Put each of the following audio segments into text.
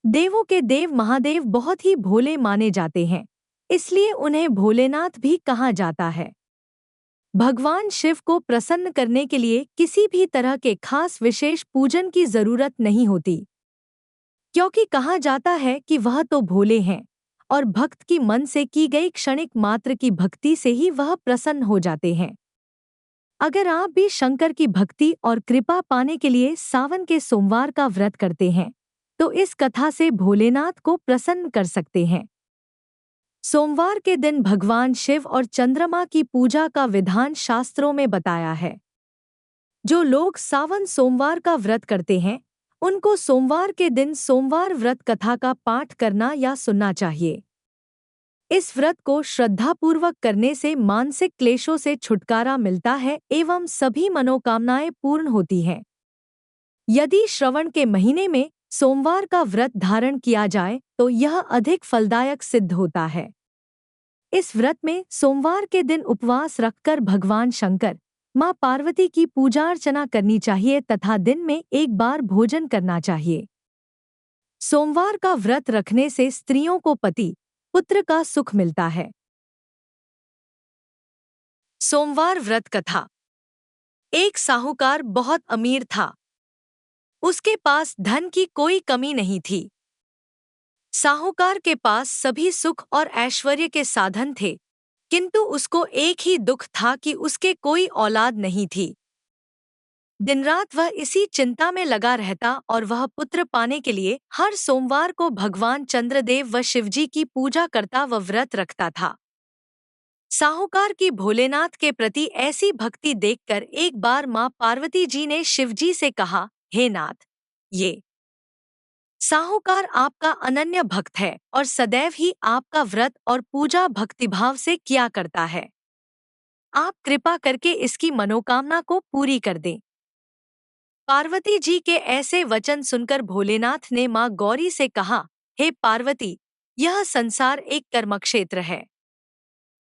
देवों के देव महादेव बहुत ही भोले माने जाते हैं, इसलिए उन्हें भोलेनाथ भी कहा जाता है। भगवान शिव को प्रसन्न करने के लिए किसी भी तरह के खास विशेष पूजन की जरूरत नहीं होती, क्योंकि कहा जाता है कि वह तो भोले हैं और भक्त की मन से की गई क्षणिक मात्र की भक्ति से ही वह प्रसन्न हो जाते हैं। अगर आप भी शंकर की भक्ति और कृपा पाने के लिए सावन के सोमवार का व्रत करते हैं, तो इस कथा से भोलेनाथ को प्रसन्न कर सकते हैं। सोमवार के दिन भगवान शिव और चंद्रमा की पूजा का विधान शास्त्रों में बताया है। जो लोग सावन सोमवार का व्रत करते हैं, उनको सोमवार के दिन सोमवार व्रत कथा का पाठ करना या सुनना चाहिए। इस व्रत को श्रद्धापूर्वक करने से मानसिक क्लेशों से छुटकारा मिलता है एवं सभी मनोकामनाएं पूर्ण होती हैं। यदि श्रवण के महीने में सोमवार का व्रत धारण किया जाए तो यह अधिक फलदायक सिद्ध होता है। इस व्रत में सोमवार के दिन उपवास रखकर भगवान शंकर, मां पार्वती की पूजा अर्चना करनी चाहिए तथा दिन में एक बार भोजन करना चाहिए। सोमवार का व्रत रखने से स्त्रियों को पति, पुत्र का सुख मिलता है। सोमवार व्रत कथा। एक साहूकार बहुत अमीर था। उसके पास धन की कोई कमी नहीं थी। साहूकार के पास सभी सुख और ऐश्वर्य के साधन थे, किंतु उसको एक ही दुख था कि उसके कोई औलाद नहीं थी। दिन रात वह इसी चिंता में लगा रहता और वह पुत्र पाने के लिए हर सोमवार को भगवान चंद्रदेव व शिवजी की पूजा करता व व्रत रखता था। साहूकार की भोलेनाथ के प्रति ऐसी भक्ति देखकर एक बार मां पार्वती जी ने शिवजी से कहा, हे नाथ, ये साहूकार आपका अनन्य भक्त है और सदैव ही आपका व्रत और पूजा भक्तिभाव से किया करता है। आप कृपा करके इसकी मनोकामना को पूरी कर दें। पार्वती जी के ऐसे वचन सुनकर भोलेनाथ ने मां गौरी से कहा, हे पार्वती, यह संसार एक कर्मक्षेत्र है।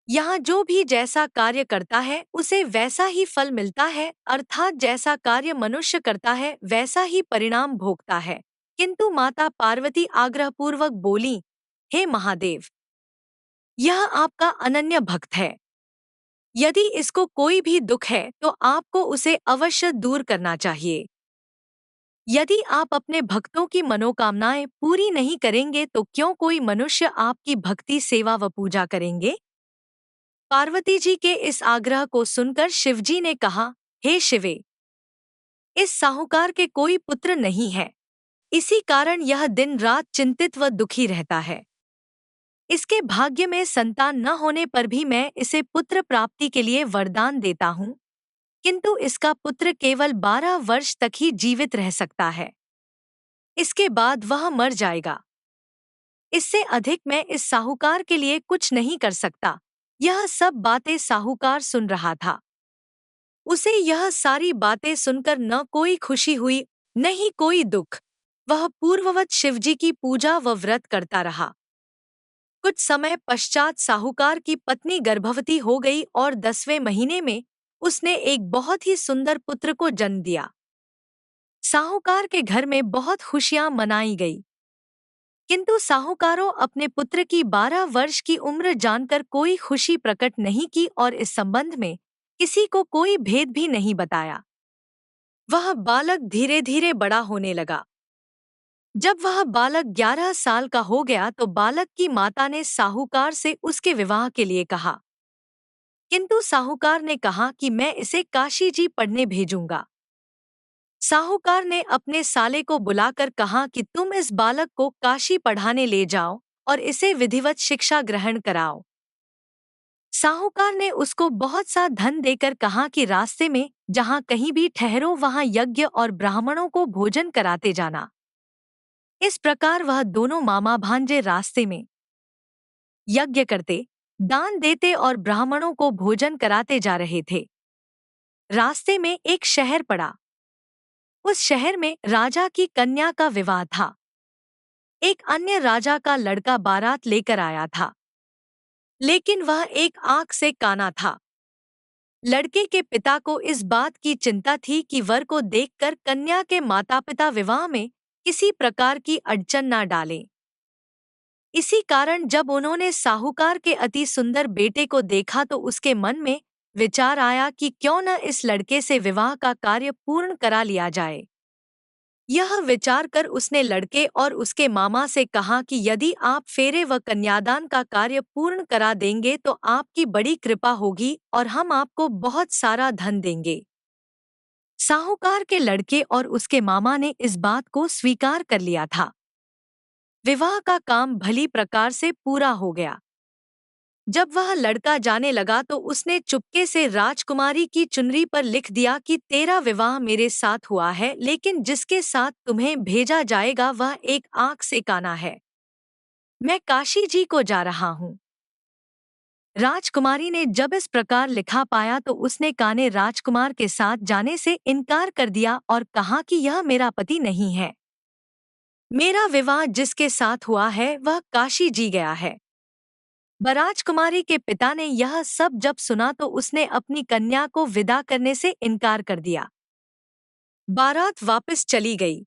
यहाँ जो भी जैसा कार्य करता है उसे वैसा ही फल मिलता है, अर्थात जैसा कार्य मनुष्य करता है वैसा ही परिणाम भोगता है। किंतु माता पार्वती आग्रहपूर्वक बोली, हे महादेव, यह आपका अनन्य भक्त है। यदि इसको कोई भी दुख है तो आपको उसे अवश्य दूर करना चाहिए। यदि आप अपने भक्तों की मनोकामनाएं पूरी नहीं करेंगे तो क्यों कोई मनुष्य आपकी भक्ति सेवा व पूजा करेंगे? पार्वती जी के इस आग्रह को सुनकर शिवजी ने कहा, हे शिवे, इस साहूकार के कोई पुत्र नहीं है, इसी कारण यह दिन रात चिंतित व दुखी रहता है। इसके भाग्य में संतान न होने पर भी मैं इसे पुत्र प्राप्ति के लिए वरदान देता हूँ, किंतु इसका पुत्र केवल 12 वर्ष तक ही जीवित रह सकता है। इसके बाद वह मर जाएगा। इससे अधिक मैं इस साहूकार के लिए कुछ नहीं कर सकता। यह सब बातें साहूकार सुन रहा था। उसे यह सारी बातें सुनकर न कोई खुशी हुई, न ही कोई दुख। वह पूर्ववत शिवजी की पूजा व व्रत करता रहा। कुछ समय पश्चात साहूकार की पत्नी गर्भवती हो गई और 10वें महीने में उसने एक बहुत ही सुंदर पुत्र को जन्म दिया। साहूकार के घर में बहुत खुशियां मनाई गई, किंतु साहूकारों अपने पुत्र की 12 वर्ष की उम्र जानकर कोई खुशी प्रकट नहीं की और इस संबंध में किसी को कोई भेद भी नहीं बताया। वह बालक धीरे धीरे बड़ा होने लगा। जब वह बालक 11 साल का हो गया तो बालक की माता ने साहूकार से उसके विवाह के लिए कहा, किंतु साहूकार ने कहा कि मैं इसे काशी जी पढ़ने भेजूंगा। साहूकार ने अपने साले को बुलाकर कहा कि तुम इस बालक को काशी पढ़ाने ले जाओ और इसे विधिवत शिक्षा ग्रहण कराओ। साहूकार ने उसको बहुत सा धन देकर कहा कि रास्ते में जहाँ कहीं भी ठहरो वहाँ यज्ञ और ब्राह्मणों को भोजन कराते जाना। इस प्रकार वह दोनों मामा भांजे रास्ते में यज्ञ करते, दान देते और ब्राह्मणों को भोजन कराते जा रहे थे। रास्ते में एक शहर पड़ा। उस शहर में राजा की कन्या का विवाह था। एक अन्य राजा का लड़का बारात लेकर आया था, लेकिन वह एक आंख से काना था। लड़के के पिता को इस बात की चिंता थी कि वर को देखकर कन्या के माता पिता विवाह में किसी प्रकार की अड़चन न डालें। इसी कारण जब उन्होंने साहूकार के अति सुंदर बेटे को देखा तो उसके मन में विचार आया कि क्यों न इस लड़के से विवाह का कार्य पूर्ण करा लिया जाए। यह विचार कर उसने लड़के और उसके मामा से कहा कि यदि आप फेरे व कन्यादान का कार्य पूर्ण करा देंगे तो आपकी बड़ी कृपा होगी और हम आपको बहुत सारा धन देंगे। साहूकार के लड़के और उसके मामा ने इस बात को स्वीकार कर लिया था। विवाह का काम भली प्रकार से पूरा हो गया। जब वह लड़का जाने लगा तो उसने चुपके से राजकुमारी की चुनरी पर लिख दिया कि तेरा विवाह मेरे साथ हुआ है, लेकिन जिसके साथ तुम्हें भेजा जाएगा वह एक आंख से काना है। मैं काशी जी को जा रहा हूँ। राजकुमारी ने जब इस प्रकार लिखा पाया तो उसने काने राजकुमार के साथ जाने से इनकार कर दिया और कहा कि यह मेरा पति नहीं है। मेरा विवाह जिसके साथ हुआ है वह काशी जी गया है। राजकुमारी के पिता ने यह सब जब सुना तो उसने अपनी कन्या को विदा करने से इनकार कर दिया। बारात वापस चली गई।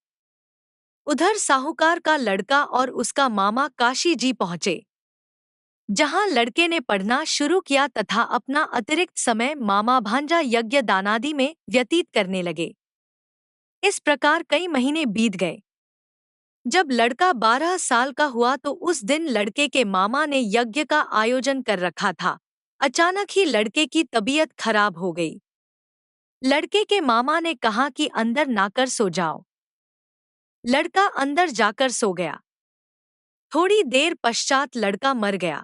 उधर साहूकार का लड़का और उसका मामा काशी जी पहुंचे, जहां लड़के ने पढ़ना शुरू किया तथा अपना अतिरिक्त समय मामा भांजा यज्ञ दानादि में व्यतीत करने लगे। इस प्रकार कई महीने बीत गए। जब लड़का 12 साल का हुआ तो उस दिन लड़के के मामा ने यज्ञ का आयोजन कर रखा था। अचानक ही लड़के की तबीयत खराब हो गई। लड़के के मामा ने कहा कि अंदर नाकर सो जाओ। लड़का अंदर जाकर सो गया। थोड़ी देर पश्चात लड़का मर गया।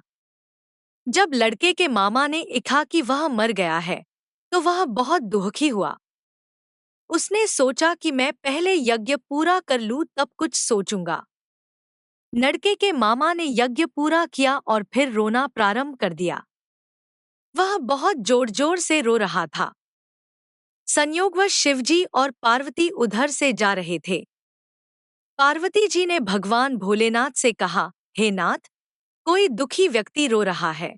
जब लड़के के मामा ने देखा कि वह मर गया है तो वह बहुत दुखी हुआ। उसने सोचा कि मैं पहले यज्ञ पूरा कर लूं तब कुछ सोचूंगा। लड़के के मामा ने यज्ञ पूरा किया और फिर रोना प्रारंभ कर दिया। वह बहुत जोर जोर से रो रहा था। संयोगवश शिवजी और पार्वती उधर से जा रहे थे। पार्वती जी ने भगवान भोलेनाथ से कहा, हे नाथ, कोई दुखी व्यक्ति रो रहा है,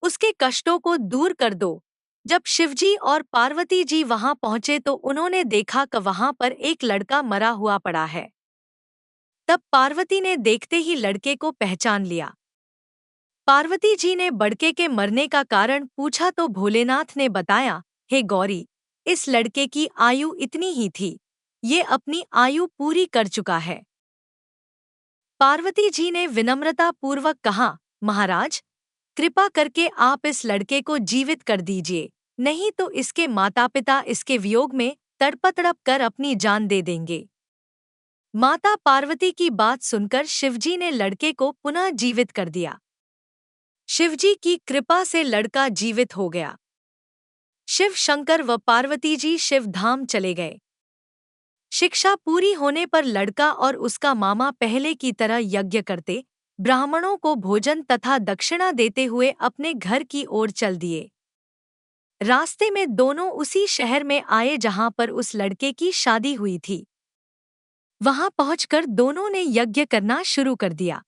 उसके कष्टों को दूर कर दो। जब शिवजी और पार्वती जी वहां पहुंचे तो उन्होंने देखा कि वहां पर एक लड़का मरा हुआ पड़ा है। तब पार्वती ने देखते ही लड़के को पहचान लिया। पार्वती जी ने बड़के के मरने का कारण पूछा तो भोलेनाथ ने बताया, हे गौरी, इस लड़के की आयु इतनी ही थी, ये अपनी आयु पूरी कर चुका है। पार्वती जी ने विनम्रता पूर्वक कहा, महाराज, कृपा करके आप इस लड़के को जीवित कर दीजिए, नहीं तो इसके माता पिता इसके वियोग में तड़प कर अपनी जान दे देंगे। माता पार्वती की बात सुनकर शिवजी ने लड़के को पुनः जीवित कर दिया। शिवजी की कृपा से लड़का जीवित हो गया। शिव शंकर व पार्वती जी शिव धाम चले गए। शिक्षा पूरी होने पर लड़का और उसका मामा पहले की तरह यज्ञ करते, ब्राह्मणों को भोजन तथा दक्षिणा देते हुए अपने घर की ओर चल दिए। रास्ते में दोनों उसी शहर में आए जहां पर उस लड़के की शादी हुई थी। वहां पहुंचकर दोनों ने यज्ञ करना शुरू कर दिया।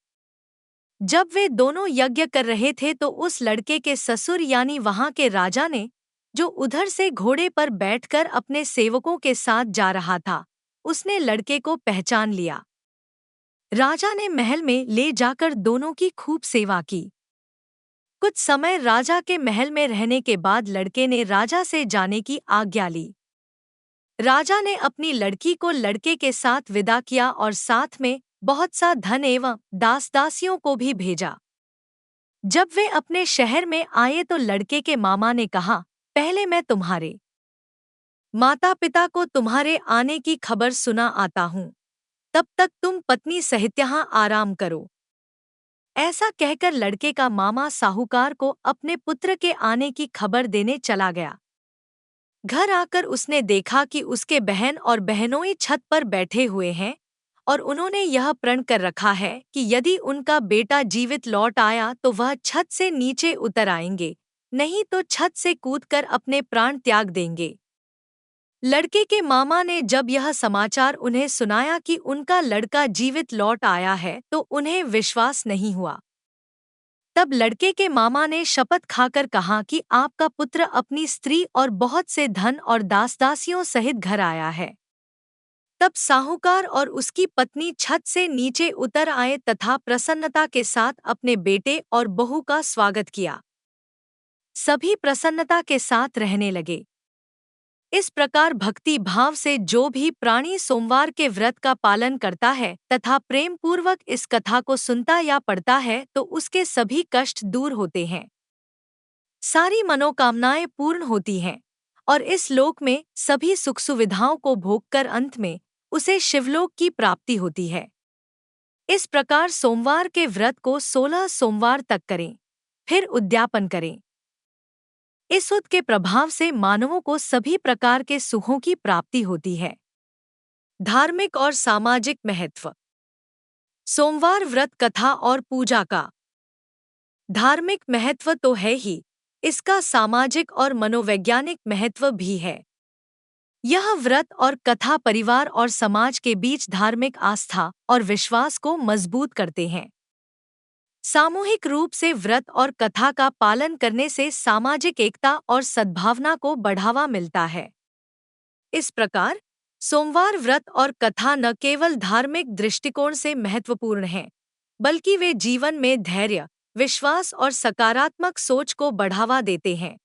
जब वे दोनों यज्ञ कर रहे थे तो उस लड़के के ससुर यानी वहां के राजा ने, जो उधर से घोड़े पर बैठकर अपने सेवकों के साथ जा रहा था, उसने लड़के को पहचान लिया। राजा ने महल में ले जाकर दोनों की खूब सेवा की। कुछ समय राजा के महल में रहने के बाद लड़के ने राजा से जाने की आज्ञा ली। राजा ने अपनी लड़की को लड़के के साथ विदा किया और साथ में बहुत सा धन एवं दास दासियों को भी भेजा। जब वे अपने शहर में आए तो लड़के के मामा ने कहा, पहले मैं तुम्हारे माता पिता को तुम्हारे आने की खबर सुना आता हूँ, तब तक तुम पत्नी सहित यहाँ आराम करो। ऐसा कहकर लड़के का मामा साहूकार को अपने पुत्र के आने की खबर देने चला गया। घर आकर उसने देखा कि उसके बहन और बहनोई छत पर बैठे हुए हैं और उन्होंने यह प्रण कर रखा है कि यदि उनका बेटा जीवित लौट आया तो वह छत से नीचे उतर आएंगे, नहीं तो छत से कूदकर अपने प्राण त्याग देंगे। लड़के के मामा ने जब यह समाचार उन्हें सुनाया कि उनका लड़का जीवित लौट आया है तो उन्हें विश्वास नहीं हुआ। तब लड़के के मामा ने शपथ खाकर कहा कि आपका पुत्र अपनी स्त्री और बहुत से धन और दास दासियों सहित घर आया है। तब साहूकार और उसकी पत्नी छत से नीचे उतर आए तथा प्रसन्नता के साथ अपने बेटे और बहू का स्वागत किया। सभी प्रसन्नता के साथ रहने लगे। इस प्रकार भक्ति भाव से जो भी प्राणी सोमवार के व्रत का पालन करता है तथा प्रेम पूर्वक इस कथा को सुनता या पढ़ता है तो उसके सभी कष्ट दूर होते हैं, सारी मनोकामनाएं पूर्ण होती हैं और इस लोक में सभी सुख सुविधाओं को भोगकर अंत में उसे शिवलोक की प्राप्ति होती है। इस प्रकार सोमवार के व्रत को 16 सोमवार तक करें, फिर उद्यापन करें। इस उत के प्रभाव से मानवों को सभी प्रकार के सुखों की प्राप्ति होती है। धार्मिक और सामाजिक महत्व। सोमवार व्रत कथा और पूजा का धार्मिक महत्व तो है ही, इसका सामाजिक और मनोवैज्ञानिक महत्व भी है। यह व्रत और कथा परिवार और समाज के बीच धार्मिक आस्था और विश्वास को मजबूत करते हैं। सामूहिक रूप से व्रत और कथा का पालन करने से सामाजिक एकता और सद्भावना को बढ़ावा मिलता है। इस प्रकार सोमवार व्रत और कथा न केवल धार्मिक दृष्टिकोण से महत्वपूर्ण हैं, बल्कि वे जीवन में धैर्य, विश्वास और सकारात्मक सोच को बढ़ावा देते हैं।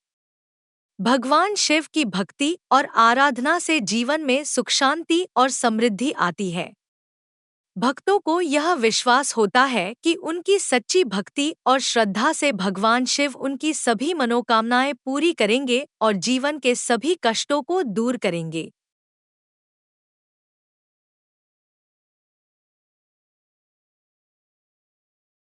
भगवान शिव की भक्ति और आराधना से जीवन में सुख शांति और समृद्धि आती है। भक्तों को यह विश्वास होता है कि उनकी सच्ची भक्ति और श्रद्धा से भगवान शिव उनकी सभी मनोकामनाएं पूरी करेंगे और जीवन के सभी कष्टों को दूर करेंगे।